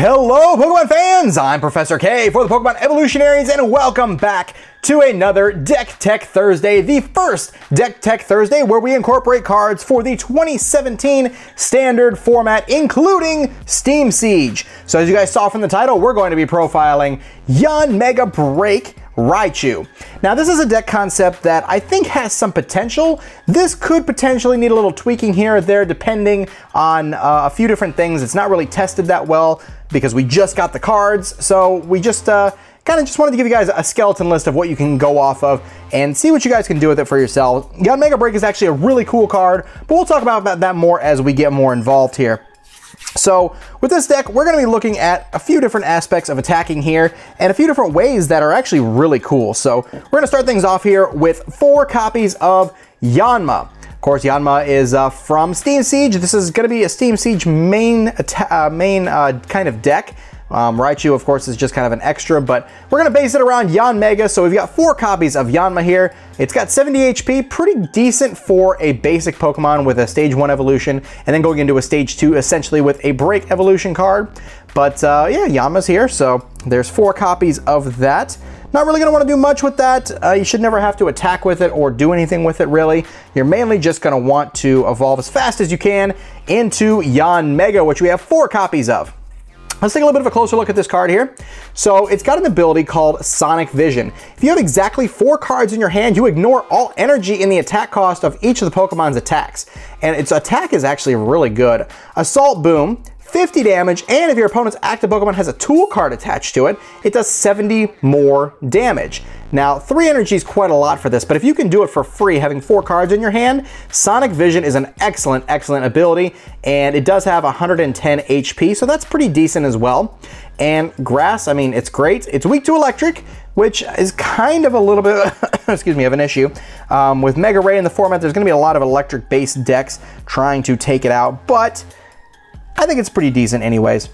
Hello Pokemon fans, I'm Professor K for the Pokemon Evolutionaries and welcome back to another Deck Tech Thursday, the first Deck Tech Thursday where we incorporate cards for the 2017 standard format including Steam Siege. So as you guys saw from the title, we're going to be profiling Yanmega Break Raichu. Now this is a deck concept that I think has some potential. This could potentially need a little tweaking here or there depending on a few different things. It's not really tested that well because we just got the cards, so we just kind of just wanted to give you guys a skeleton list of what you can go off of and see what you guys can do with it for yourselves. Yanmega Break is actually a really cool card, but we'll talk about that more as we get more involved here. So with this deck, we're going to be looking at a few different aspects of attacking here and a few different ways that are actually really cool. So we're going to start things off here with 4 copies of Yanma. Of course, Yanma is from Steam Siege. This is going to be a Steam Siege main kind of deck. Raichu, of course, is just kind of an extra, but we're going to base it around Yanmega. So we've got 4 copies of Yanma here. It's got 70 HP, pretty decent for a basic Pokemon with a Stage 1 evolution, and then going into a Stage 2 essentially with a Break evolution card. But yeah, Yanma's here, so there's 4 copies of that. Not really going to want to do much with that. You should never have to attack with it or do anything with it, really. You're mainly just going to want to evolve as fast as you can into Yanmega, which we have 4 copies of. Let's take a little bit of a closer look at this card here. So it's got an ability called Sonic Vision. If you have exactly 4 cards in your hand, you ignore all energy in the attack cost of each of the Pokemon's attacks. And its attack is actually really good. Assault Boom, 50 damage, and if your opponent's active Pokemon has a tool card attached to it, it does 70 more damage. Now, 3 energy is quite a lot for this, but if you can do it for free, having 4 cards in your hand, Sonic Vision is an excellent, excellent ability, and it does have 110 HP, so that's pretty decent as well. And Grass, I mean, it's great. It's weak to Electric, which is kind of a little bit, excuse me, of an issue. With Mega Ray in the format, there's going to be a lot of Electric-based decks trying to take it out, but I think it's pretty decent anyways.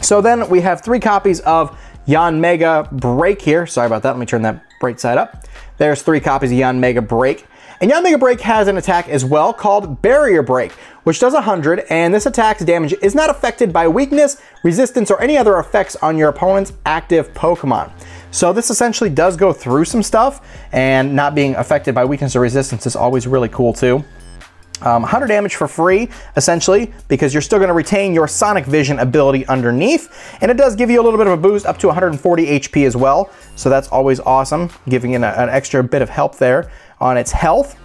So then we have 3 copies of Yanmega Break here. Sorry about that. Let me turn that bright side up. There's 3 copies of Yanmega Break. And Yanmega Break has an attack as well called Barrier Break, which does 100, and this attack's damage is not affected by weakness, resistance, or any other effects on your opponent's active Pokemon. So this essentially does go through some stuff, and not being affected by weakness or resistance is always really cool too. 100 damage for free, essentially, because you're still going to retain your Sonic Vision ability underneath, and it does give you a little bit of a boost up to 140 HP as well, so that's always awesome, giving it an extra bit of help there on its health.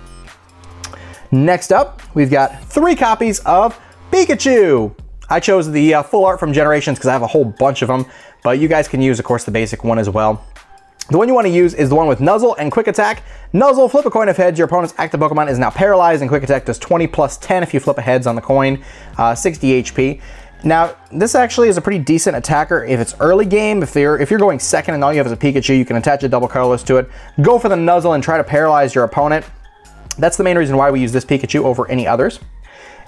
Next up, we've got 3 copies of Pikachu. I chose the full art from Generations because I have a whole bunch of them, but you guys can use, of course, the basic one as well. The one you want to use is the one with Nuzzle and Quick Attack. Nuzzle, flip a coin of heads. Your opponent's active Pokemon is now paralyzed, and Quick Attack does 20 plus 10 if you flip a heads on the coin, 60 HP. Now, this actually is a pretty decent attacker if it's early game. If you're going second and all you have is a Pikachu, you can attach a double colorless to it. Go for the Nuzzle and try to paralyze your opponent. That's the main reason why we use this Pikachu over any others.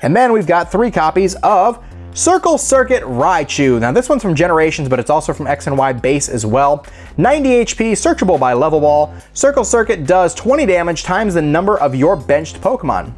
And then we've got 3 copies of Circle Circuit Raichu. Now this one's from Generations, but it's also from X and Y base as well. 90 HP, searchable by Level Ball. Circle Circuit does 20 damage times the number of your benched Pokemon.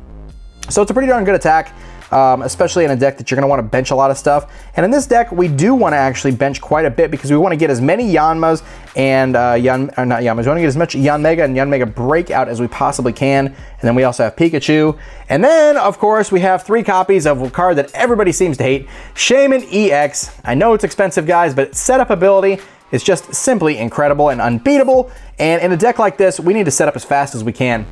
So it's a pretty darn good attack, especially in a deck that you're going to want to bench a lot of stuff. And in this deck, we do want to actually bench quite a bit because we want to get as many Yanmas and, we want to get as much Yanmega and Yanmega Break out as we possibly can. And then we also have Pikachu. And then, of course, we have 3 copies of a card that everybody seems to hate, Shaymin EX. I know it's expensive, guys, but its setup ability is just simply incredible and unbeatable. And in a deck like this, we need to set up as fast as we can,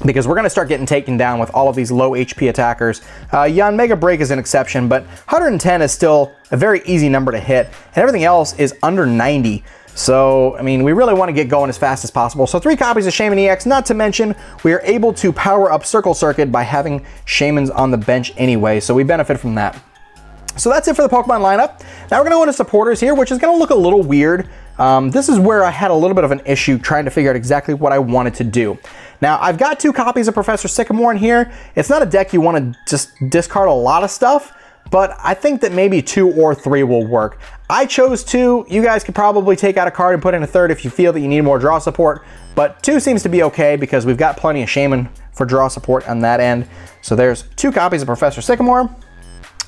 because we're going to start getting taken down with all of these low HP attackers. Yanmega Break is an exception, but 110 is still a very easy number to hit, and everything else is under 90. So, I mean, we really want to get going as fast as possible. So 3 copies of Shaymin EX, not to mention we are able to power up Circle Circuit by having Shaymins on the bench anyway, so we benefit from that. So that's it for the Pokemon lineup. Now we're going to go into supporters here, which is going to look a little weird. This is where I had a little bit of an issue trying to figure out exactly what I wanted to do. Now, I've got 2 copies of Professor Sycamore in here. It's not a deck you want to just discard a lot of stuff, but I think that maybe 2 or 3 will work. I chose 2. You guys could probably take out a card and put in a 3rd if you feel that you need more draw support, but 2 seems to be okay because we've got plenty of Shaymin for draw support on that end. So there's 2 copies of Professor Sycamore.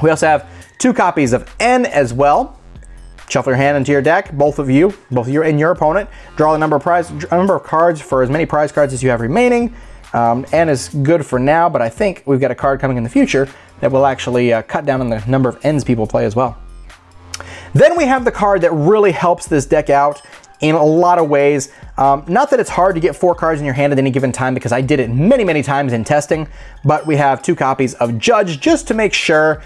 We also have 2 copies of N as well. Shuffle your hand into your deck, both of you and your opponent. Draw the number of cards for as many prize cards as you have remaining. And is good for now, but I think we've got a card coming in the future that will actually cut down on the number of ends people play as well. Then we have the card that really helps this deck out in a lot of ways. Not that it's hard to get 4 cards in your hand at any given time, because I did it many, many times in testing, but we have 2 copies of Judge just to make sure.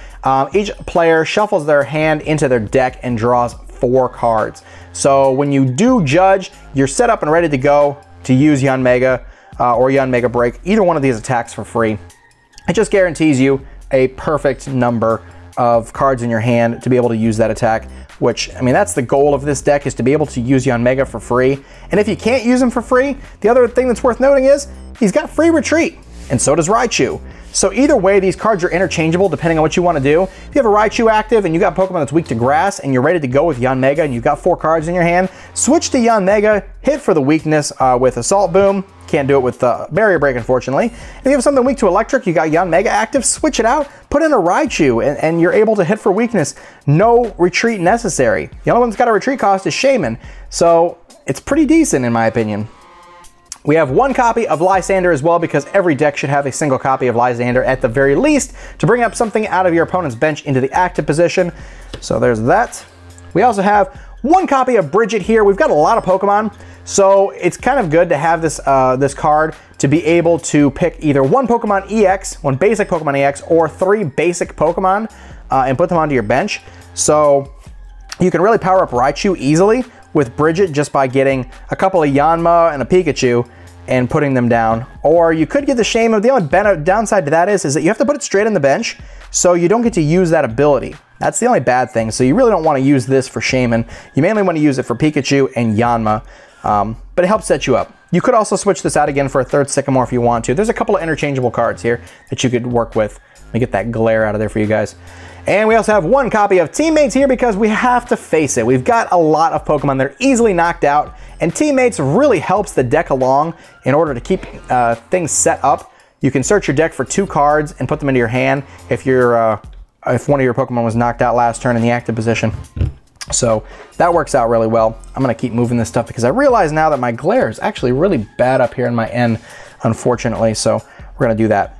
Each player shuffles their hand into their deck and draws 4 cards. So when you do Judge, you're set up and ready to go to use Yanmega or Yanmega Break, either one of these attacks for free. It just guarantees you a perfect number of cards in your hand to be able to use that attack, which, I mean, that's the goal of this deck, is to be able to use Yanmega for free. And if you can't use him for free, the other thing that's worth noting is he's got free retreat, and so does Raichu. So either way, these cards are interchangeable depending on what you want to do. If you have a Raichu active and you got Pokemon that's weak to grass and you're ready to go with Yanmega and you've got 4 cards in your hand, switch to Yanmega, hit for the weakness with Assault Boom. Can't do it with Barrier Break, unfortunately. If you have something weak to electric, you got Yanmega active, switch it out, put in a Raichu, and you're able to hit for weakness. No retreat necessary. The only one that's got a retreat cost is Shaman, so it's pretty decent in my opinion. We have 1 copy of Lysander as well, because every deck should have a single copy of Lysander at the very least to bring up something out of your opponent's bench into the active position. So there's that. We also have 1 copy of Bridget here. We've got a lot of Pokemon, so it's kind of good to have this this card to be able to pick either 1 Pokemon EX, 1 basic Pokemon EX, or 3 basic Pokemon and put them onto your bench. So you can really power up Raichu easily with Bridget just by getting a couple of Yanma and a Pikachu and putting them down. Or you could get the Shaman. The only downside to that is that you have to put it straight on the bench, so you don't get to use that ability. That's the only bad thing. So you really don't want to use this for Shaman. You mainly want to use it for Pikachu and Yanma, but it helps set you up. You could also switch this out again for a 3rd Sycamore if you want to. There's a couple of interchangeable cards here that you could work with. Let me get that glare out of there for you guys. And we also have 1 copy of Teammates here, because we have to face it. We've got a lot of Pokemon that are easily knocked out, and Teammates really helps the deck along in order to keep things set up. You can search your deck for 2 cards and put them into your hand if one of your Pokemon was knocked out last turn in the active position. So that works out really well. I'm gonna keep moving this stuff because I realize now that my glare is actually really bad up here in my end, unfortunately. So we're gonna do that.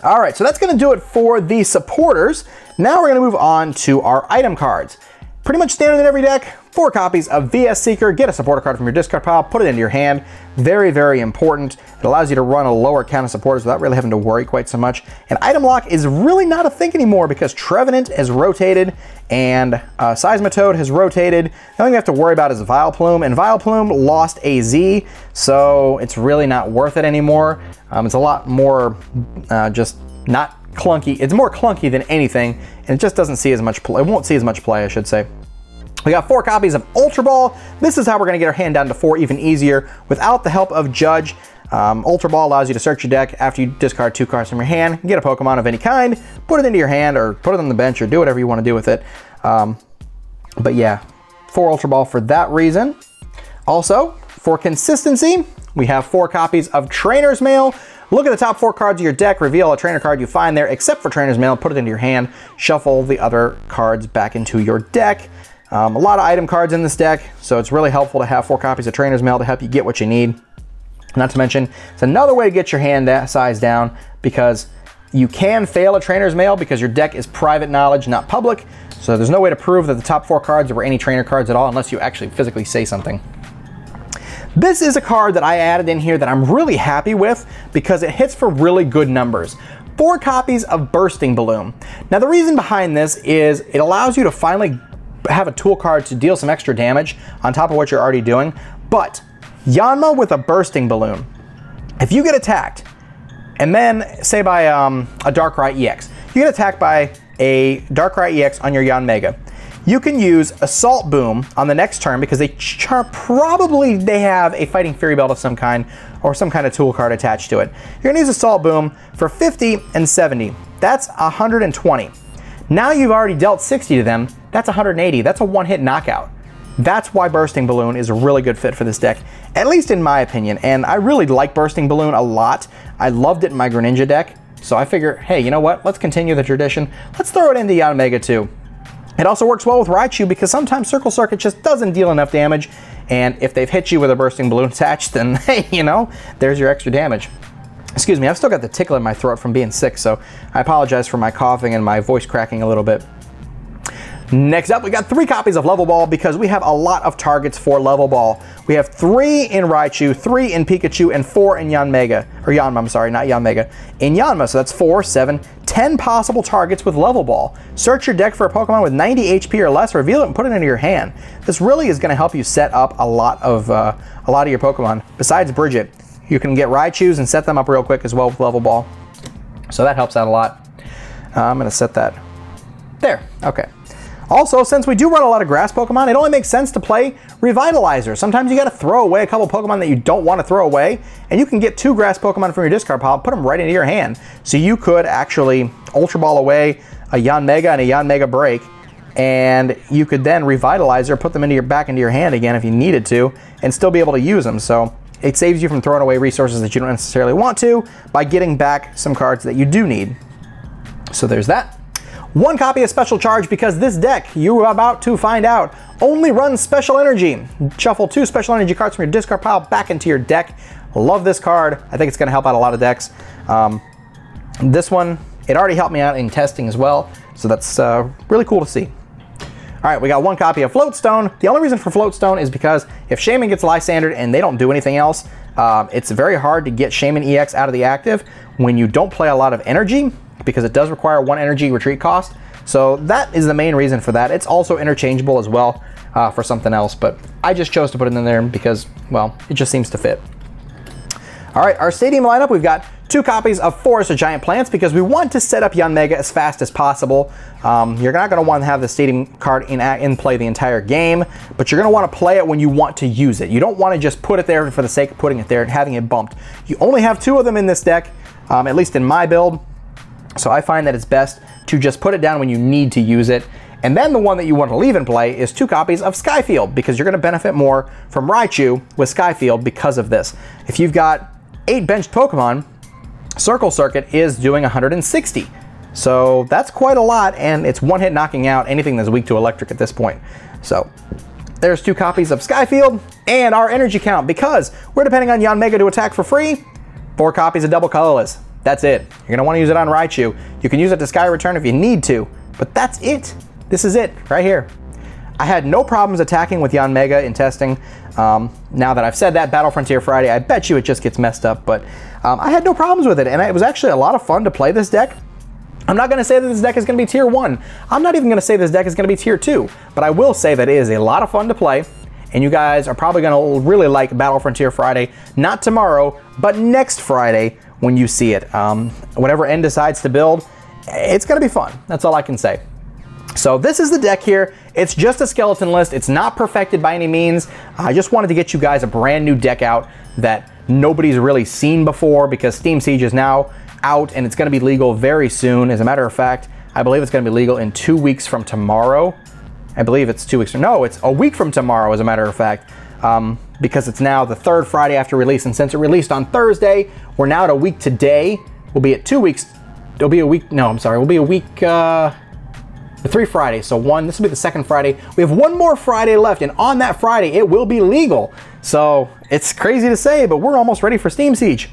All right, so that's gonna do it for the supporters. Now we're gonna move on to our item cards. Pretty much standard in every deck. 4 copies of VS Seeker. Get a supporter card from your discard pile, put it into your hand. Very, very important. It allows you to run a lower count of supporters without really having to worry quite so much. And item lock is really not a thing anymore because Trevenant has rotated and Seismitoad has rotated. The only thing we have to worry about is Vileplume, and Vileplume lost AZ, so it's really not worth it anymore. It's a lot more just not clunky. It's more clunky than anything, and it just doesn't see as much play. It won't see as much play, I should say. We got 4 copies of Ultra Ball. This is how we're gonna get our hand down to 4 even easier without the help of Judge. Ultra Ball allows you to search your deck after you discard 2 cards from your hand, get a Pokemon of any kind, put it into your hand or put it on the bench or do whatever you want to do with it. But yeah, 4 Ultra Ball for that reason. Also, for consistency, we have 4 copies of Trainer's Mail. Look at the top 4 cards of your deck, reveal a trainer card you find there, except for Trainer's Mail, put it into your hand, shuffle the other cards back into your deck. A lot of item cards in this deck, so it's really helpful to have 4 copies of Trainer's Mail to help you get what you need. Not to mention, it's another way to get your hand size down, because you can fail a Trainer's Mail because your deck is private knowledge, not public. So there's no way to prove that the top 4 cards were any trainer cards at all unless you actually physically say something. This is a card that I added in here that I'm really happy with because it hits for really good numbers. 4 copies of Bursting Balloon. Now the reason behind this is it allows you to finally have a tool card to deal some extra damage on top of what you're already doing. But Yanma with a Bursting Balloon, if you get attacked, and then say by a Darkrai EX, you get attacked by a Darkrai EX on your Yanmega, you can use Assault Boom on the next turn because they have a Fighting Fury Belt of some kind or some kind of tool card attached to it. You're gonna use Assault Boom for 50 and 70. That's 120. Now you've already dealt 60 to them. That's 180. That's a 1-hit knockout. That's why Bursting Balloon is a really good fit for this deck, at least in my opinion. And I really like Bursting Balloon a lot. I loved it in my Greninja deck. So I figure, hey, you know what? Let's continue the tradition. Let's throw it into Yanmega too. It also works well with Raichu because sometimes Circle Circuit just doesn't deal enough damage, and if they've hit you with a bursting balloon attached, then hey, you know, there's your extra damage. Excuse me, I've still got the tickle in my throat from being sick, so I apologize for my coughing and my voice cracking a little bit. Next up, we got 3 copies of Level Ball because we have a lot of targets for Level Ball. We have 3 in Raichu, 3 in Pikachu, and 4 in Yanmega. Or Yanma, I'm sorry, not Yanmega. In Yanma, so that's 4, 7, 10 possible targets with Level Ball. Search your deck for a Pokemon with 90 HP or less, reveal it, and put it into your hand. This really is going to help you set up a lot of your Pokemon. Besides Bridget, you can get Raichus and set them up real quick as well with Level Ball. So that helps out a lot. I'm going to set that there. Okay. Also, since we do run a lot of grass Pokemon, it only makes sense to play Revitalizer. Sometimes you got to throw away a couple Pokemon that you don't want to throw away, and you can get 2 grass Pokemon from your discard pile, put them right into your hand. So you could actually Ultra Ball away a Yanmega and a Yanmega Break, and you could then Revitalizer, put them back into your hand again if you needed to, and still be able to use them. So it saves you from throwing away resources that you don't necessarily want to by getting back some cards that you do need. So there's that. 1 copy of Special Charge because this deck, you're about to find out, only runs Special Energy. Shuffle 2 Special Energy cards from your discard pile back into your deck. Love this card. I think it's going to help out a lot of decks. This one, it already helped me out in testing as well, so that's really cool to see. All right, we got 1 copy of Floatstone. The only reason for Floatstone is because if Shaman gets Lysandered and they don't do anything else, it's very hard to get Shaman EX out of the active when you don't play a lot of energy, because it does require 1 energy retreat cost. So that is the main reason for that. It's also interchangeable as well for something else, but I just chose to put it in there because, well, it just seems to fit. All right, our stadium lineup, we've got 2 copies of Forest of Giant Plants because we want to set up Yanmega as fast as possible. You're not going to want to have the stadium card in play the entire game, but you're going to want to play it when you want to use it. You don't want to just put it there for the sake of putting it there and having it bumped. You only have 2 of them in this deck, at least in my build. So I find that it's best to just put it down when you need to use it. And then the one that you want to leave in play is 2 copies of Skyfield because you're going to benefit more from Raichu with Skyfield because of this. If you've got 8 benched Pokemon, Circle Circuit is doing 160. So that's quite a lot, and it's 1 hit knocking out anything that's weak to electric at this point. So there's 2 copies of Skyfield and our energy count because we're depending on Yanmega to attack for free. 4 copies of Double Colorless. That's it. You're going to want to use it on Raichu. You can use it to Sky Return if you need to, but that's it. This is it right here. I had no problems attacking with Yanmega in testing. Now that I've said that, Battle Frontier Friday, I bet you it just gets messed up, but I had no problems with it, and it was actually a lot of fun to play this deck. I'm not going to say that this deck is going to be tier 1. I'm not even going to say this deck is going to be tier 2, but I will say that it is a lot of fun to play, and you guys are probably going to really like Battle Frontier Friday, not tomorrow, but next Friday when you see it. Whatever N decides to build, it's going to be fun. That's all I can say. So this is the deck here. It's just a skeleton list. It's not perfected by any means. I just wanted to get you guys a brand new deck out that nobody's really seen before because Steam Siege is now out and it's going to be legal very soon. As a matter of fact, I believe it's going to be legal in 2 weeks from tomorrow. I believe it's 2 weeks. No, it's a week from tomorrow, as a matter of fact, because it's now the 3rd Friday after release. And since it released on Thursday, we're now at a week today. We'll be at 2 weeks. It'll be a week. No, I'm sorry. We'll be a week. 3 Fridays. So this will be the 2nd Friday. We have 1 more Friday left, and on that Friday, it will be legal. So it's crazy to say, but we're almost ready for Steam Siege.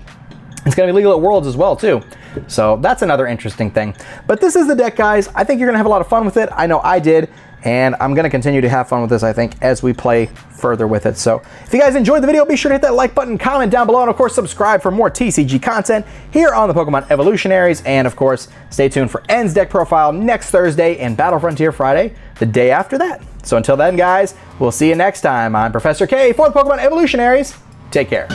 It's going to be legal at Worlds as well, too. So that's another interesting thing. But this is the deck, guys. I think you're going to have a lot of fun with it. I know I did. And I'm going to continue to have fun with this, I think, as we play further with it. So if you guys enjoyed the video, be sure to hit that like button, comment down below, and of course, subscribe for more TCG content here on the Pokemon Evolutionaries. And of course, stay tuned for N's deck profile next Thursday and Battle Frontier Friday the day after that. So until then, guys, we'll see you next time. I'm Professor K for the Pokemon Evolutionaries. Take care.